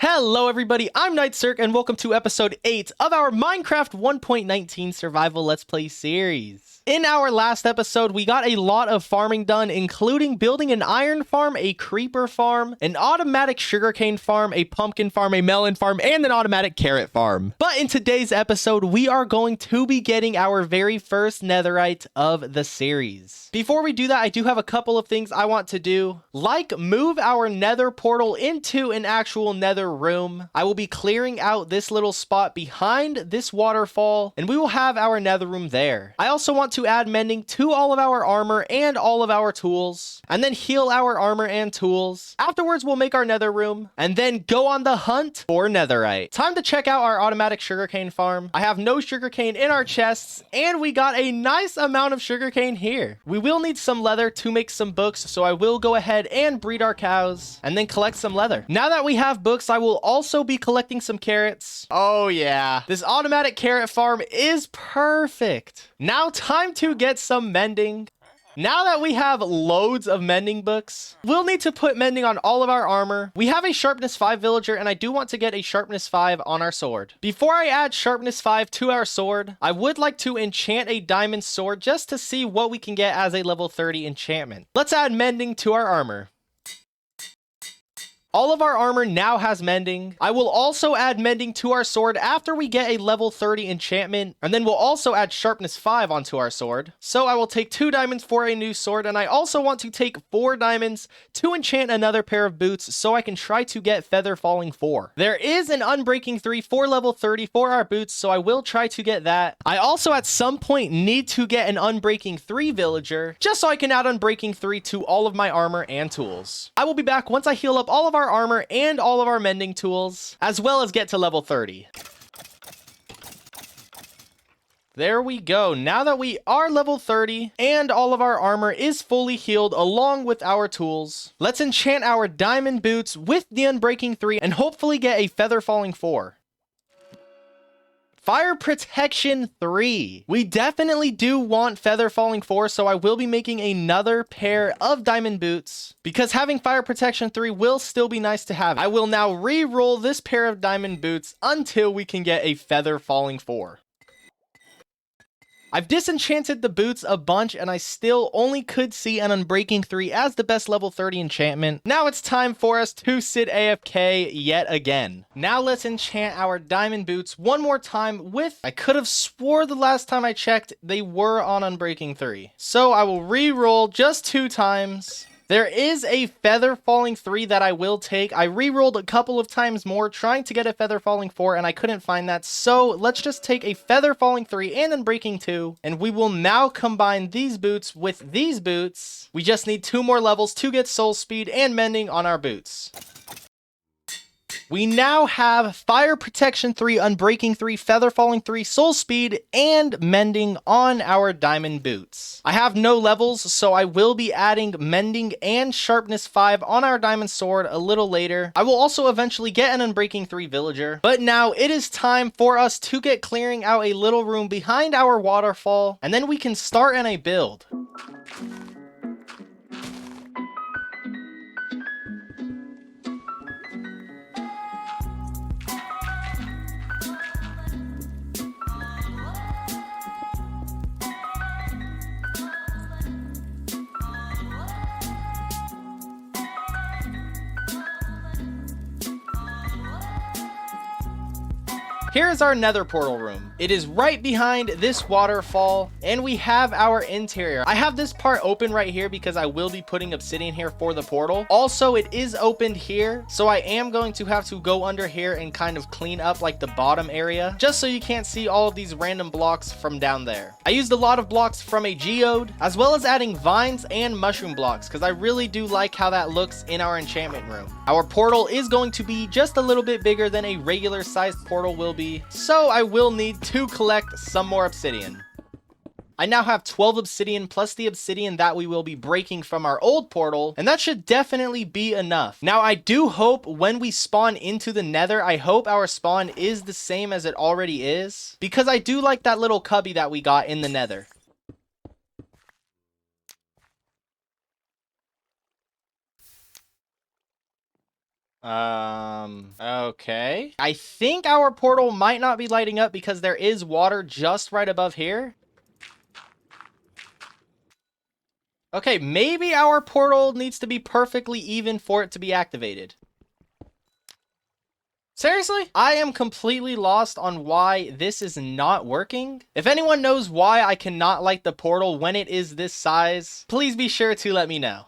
Hello everybody, I'm NightCirc and welcome to episode 8 of our Minecraft 1.19 survival let's play series. In our last episode, we got a lot of farming done, including building an iron farm, a creeper farm, an automatic sugarcane farm, a pumpkin farm, a melon farm, and an automatic carrot farm. But in today's episode, we are going to be getting our very first netherite of the series. Before we do that, I do have a couple of things I want to do, like move our nether portal into an actual nether room. I will be clearing out this little spot behind this waterfall, and we will have our nether room there. I also want to add mending to all of our armor and all of our tools, and then heal our armor and tools. Afterwards, we'll make our nether room, and then go on the hunt for netherite. Time to check out our automatic sugarcane farm. I have no sugarcane in our chests, and we got a nice amount of sugarcane here. We will need some leather to make some books, so I will go ahead and breed our cows, and then collect some leather. Now that we have books, I will also be collecting some carrots. Oh yeah, this automatic carrot farm is perfect. Now time to get some mending. Now that we have loads of mending books, we'll need to put mending on all of our armor. We have a sharpness 5 villager, and I do want to get a sharpness 5 on our sword. Before I add sharpness 5 to our sword, I would like to enchant a diamond sword just to see what we can get as a level 30 enchantment. Let's add mending to our armor. All of our armor now has mending. I will also add mending to our sword after we get a level 30 enchantment, and then we'll also add sharpness 5 onto our sword. So I will take 2 diamonds for a new sword, and I also want to take 4 diamonds to enchant another pair of boots so I can try to get feather falling 4. There is an unbreaking 3 for level 30 for our boots, so I will try to get that. I also at some point need to get an unbreaking 3 villager just so I can add unbreaking 3 to all of my armor and tools. I will be back once I heal up all of our armor and all of our mending tools, as well as get to level 30. There we go. Now that we are level 30 and all of our armor is fully healed along with our tools, let's enchant our diamond boots with the unbreaking 3 and hopefully get a feather falling 4. Fire protection 3. We definitely do want feather falling 4, so I will be making another pair of diamond boots because having fire protection 3 will still be nice to have. I will now re-roll this pair of diamond boots until we can get a feather falling 4. I've disenchanted the boots a bunch, and I still only could see an unbreaking 3 as the best level 30 enchantment. Now it's time for us to sit AFK yet again. Now let's enchant our diamond boots one more time with, I could have swore the last time I checked they were on unbreaking 3. So I will re-roll just 2 times. There is a feather falling 3 that I will take. I re-rolled a couple of times more trying to get a feather falling 4 and I couldn't find that. So let's just take a feather falling 3 and unbreaking 2. And we will now combine these boots with these boots. We just need 2 more levels to get soul speed and mending on our boots. We now have fire protection 3, unbreaking 3, feather falling 3, soul speed, and mending on our diamond boots. I have no levels, so I will be adding mending and sharpness 5 on our diamond sword a little later. I will also eventually get an unbreaking 3 villager. But now it is time for us to get clearing out a little room behind our waterfall, and then we can start in a build. Here is our nether portal room. It is right behind this waterfall, and we have our interior. I have this part open right here because I will be putting obsidian here for the portal. Also, it is opened here, so I am going to have to go under here and kind of clean up like the bottom area, just so you can't see all of these random blocks from down there. I used a lot of blocks from a geode, as well as adding vines and mushroom blocks, because I really do like how that looks in our enchantment room. Our portal is going to be just a little bit bigger than a regular sized portal will be, so I will need to collect some more obsidian. I now have 12 obsidian plus the obsidian that we will be breaking from our old portal, and that should definitely be enough. Now, I do hope when we spawn into the nether, I hope our spawn is the same as it already is, because I do like that little cubby that we got in the nether. Okay. I think our portal might not be lighting up because there is water just right above here. Okay, maybe our portal needs to be perfectly even for it to be activated. Seriously? I am completely lost on why this is not working. If anyone knows why I cannot light the portal when it is this size, please be sure to let me know.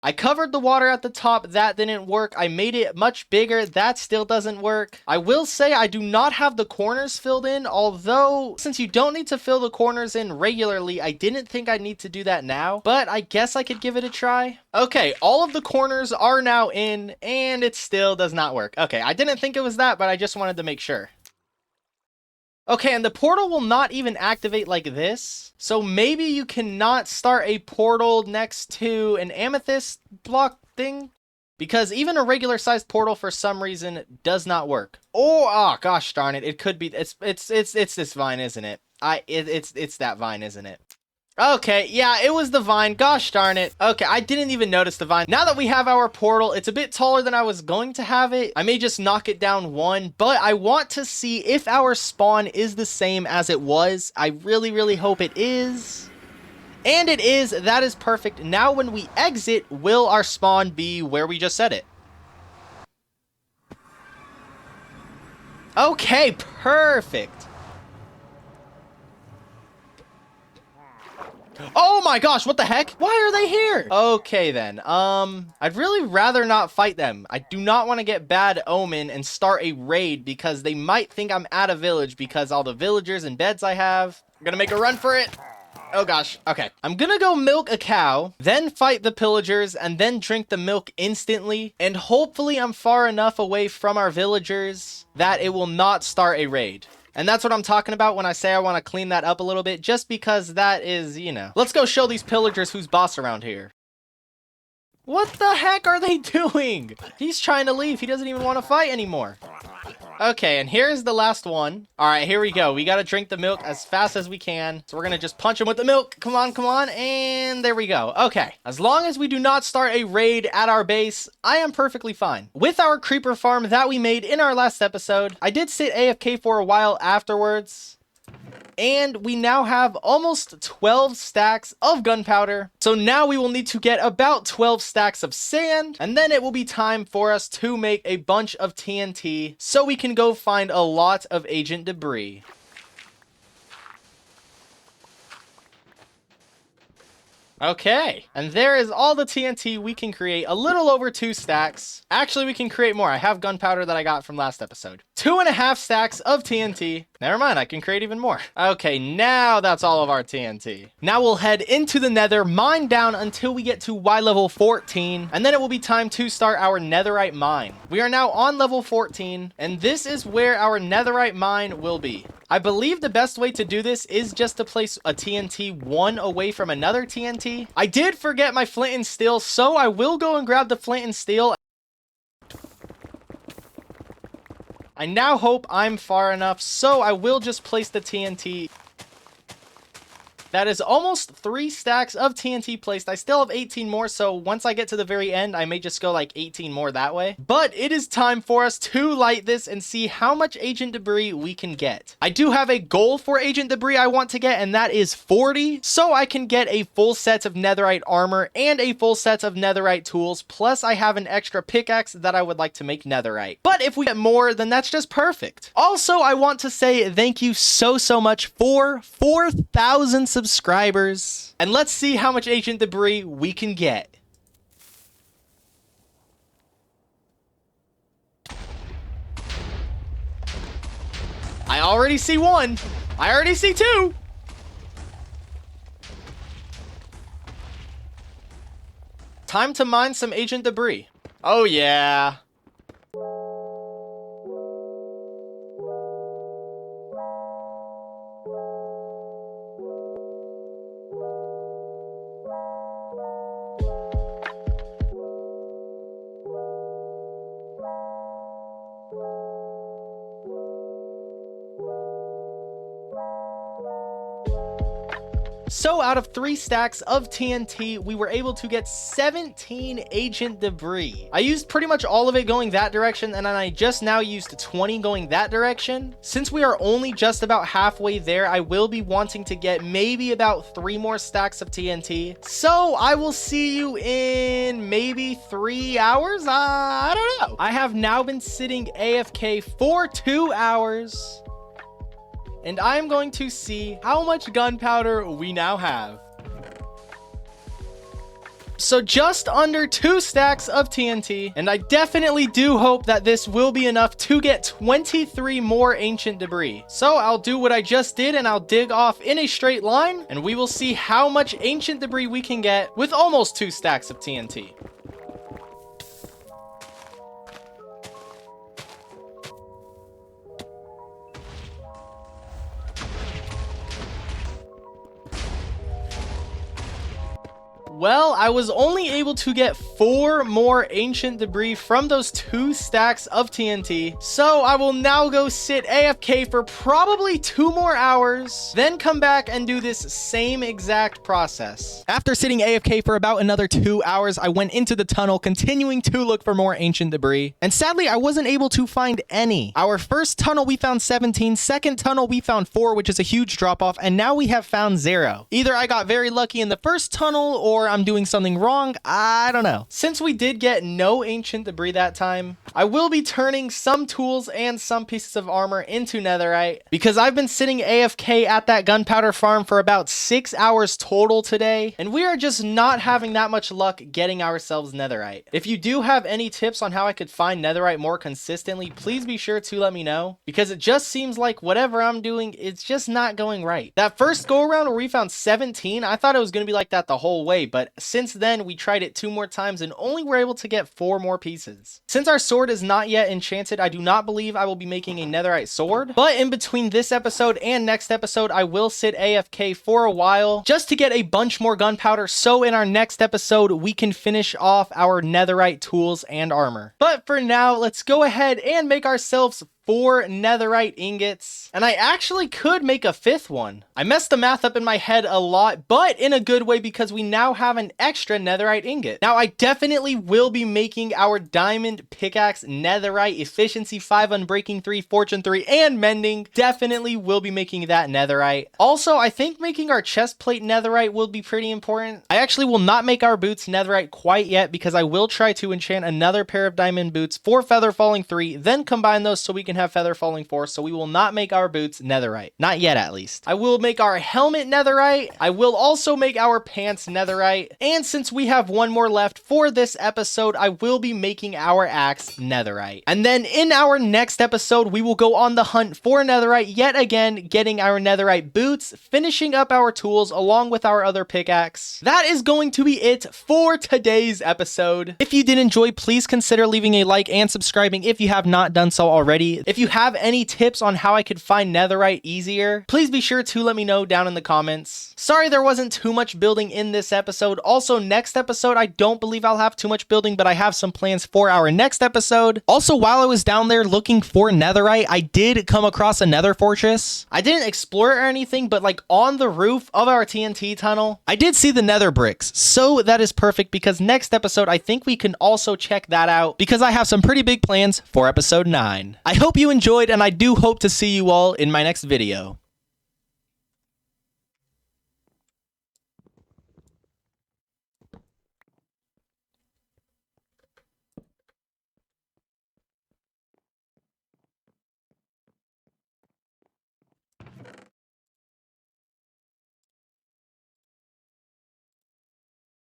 I covered the water at the top, that didn't work. I made it much bigger, that still doesn't work. I will say I do not have the corners filled in, although since you don't need to fill the corners in regularly, I didn't think I'd need to do that now, but I guess I could give it a try. Okay, all of the corners are now in, and it still does not work. Okay, I didn't think it was that, but I just wanted to make sure. Okay, and the portal will not even activate like this. So maybe you cannot start a portal next to an amethyst block thing. Because even a regular sized portal for some reason does not work. Oh gosh darn it. It could be it's this vine, isn't it? It's that vine, isn't it? Okay, yeah, it was the vine. Gosh darn it. Okay, I didn't even notice the vine. Now that we have our portal, it's a bit taller than I was going to have it. I may just knock it down one, but I want to see if our spawn is the same as it was. I really, really hope it is. And it is. That is perfect. Now when we exit, will our spawn be where we just set it? Okay, perfect. Oh my gosh, what the heck? Why are they here? Okay then, I'd really rather not fight them. I do not want to get bad omen and start a raid because they might think I'm at a village because all the villagers and beds I have. I'm gonna make a run for it. Oh gosh, okay. I'm gonna go milk a cow, then fight the pillagers, and then drink the milk instantly. And hopefully I'm far enough away from our villagers that it will not start a raid. And that's what I'm talking about when I say I want to clean that up a little bit, just because that is, you know. Let's go show these pillagers who's boss around here. What the heck are they doing? He's trying to leave. He doesn't even want to fight anymore. Okay, and here's the last one. All right, here we go. We got to drink the milk as fast as we can. So we're going to just punch him with the milk. Come on, come on. And there we go. Okay, as long as we do not start a raid at our base, I am perfectly fine. With our creeper farm that we made in our last episode, I did sit AFK for a while afterwards. And we now have almost 12 stacks of gunpowder. So now we will need to get about 12 stacks of sand. And then it will be time for us to make a bunch of TNT so we can go find a lot of agent debris. Okay, and there is all the TNT we can create, a little over 2 stacks. Actually, we can create more. I have gunpowder that I got from last episode. 2.5 stacks of TNT. Never mind, I can create even more. Okay, now that's all of our TNT. Now we'll head into the nether, mine down until we get to Y level 14, and then it will be time to start our netherite mine. We are now on level 14, and this is where our netherite mine will be. I believe the best way to do this is just to place a TNT one away from another TNT. I did forget my flint and steel, so I will go and grab the flint and steel. I now hope I'm far enough, so I will just place the TNT. That is almost 3 stacks of TNT placed. I still have 18 more, so once I get to the very end, I may just go like 18 more that way. But it is time for us to light this and see how much agent debris we can get. I do have a goal for agent debris I want to get, and that is 40. So I can get a full set of netherite armor and a full set of netherite tools. Plus I have an extra pickaxe that I would like to make netherite. But if we get more, then that's just perfect. Also, I want to say thank you so much for 4,000 subscribers, and let's see how much agent debris we can get. I already see 1. I already see 2. Time to mine some agent debris. Oh yeah. So out of 3 stacks of TNT, we were able to get 17 ancient debris. I used pretty much all of it going that direction, and then I just now used 20 going that direction. Since we are only just about halfway there, I will be wanting to get maybe about 3 more stacks of TNT. So I will see you in maybe 3 hours? I don't know. I have now been sitting AFK for 2 hours, and I'm going to see how much gunpowder we now have. So just under 2 stacks of TNT, and I definitely do hope that this will be enough to get 23 more ancient debris. So I'll do what I just did, and I'll dig off in a straight line, and we will see how much ancient debris we can get with almost 2 stacks of TNT. Well, I was only able to get 4 more ancient debris from those 2 stacks of TNT. So I will now go sit AFK for probably 2 more hours, then come back and do this same exact process. After sitting AFK for about another 2 hours, I went into the tunnel, continuing to look for more ancient debris. And sadly, I wasn't able to find any. Our first tunnel, we found 17. Second tunnel, we found 4, which is a huge drop off. And now we have found 0. Either I got very lucky in the first tunnel, or I'm doing something wrong. I don't know. Since we did get no ancient debris that time, I will be turning some tools and some pieces of armor into netherite, because I've been sitting AFK at that gunpowder farm for about 6 hours total today, and we are just not having that much luck getting ourselves netherite. If you do have any tips on how I could find netherite more consistently, please be sure to let me know, because it just seems like whatever I'm doing, it's just not going right. That first go around where we found 17, I thought it was going to be like that the whole way, but since then we tried it 2 more times and only were able to get 4 more pieces. Since our sword is not yet enchanted, I do not believe I will be making a netherite sword, but in between this episode and next episode, I will sit AFK for a while just to get a bunch more gunpowder, so in our next episode we can finish off our netherite tools and armor. But for now, let's go ahead and make ourselves 4 netherite ingots, and I actually could make a 5th one. I messed the math up in my head a lot, but in a good way, because we now have an extra netherite ingot. Now I definitely will be making our diamond pickaxe netherite, efficiency 5, unbreaking 3, fortune 3, and mending. Definitely will be making that netherite. Also, I think making our chest plate netherite will be pretty important. I actually will not make our boots netherite quite yet, because I will try to enchant another pair of diamond boots for feather falling 3, then combine those so we can have feather falling 4, so we will not make our boots netherite. Not yet, at least. I will make our helmet netherite. I will also make our pants netherite. And since we have 1 more left for this episode, I will be making our axe netherite. And then in our next episode, we will go on the hunt for netherite yet again, getting our netherite boots, finishing up our tools along with our other pickaxe. That is going to be it for today's episode. If you did enjoy, please consider leaving a like and subscribing if you have not done so already. If you have any tips on how I could find netherite easier, please be sure to let me know down in the comments. Sorry there wasn't too much building in this episode. Also, next episode, I don't believe I'll have too much building, but I have some plans for our next episode. Also, while I was down there looking for netherite, I did come across a nether fortress. I didn't explore it or anything, but like on the roof of our TNT tunnel, I did see the nether bricks. So that is perfect, because next episode, I think we can also check that out, because I have some pretty big plans for episode 9. I hope you enjoyed, and I do hope to see you all in my next video.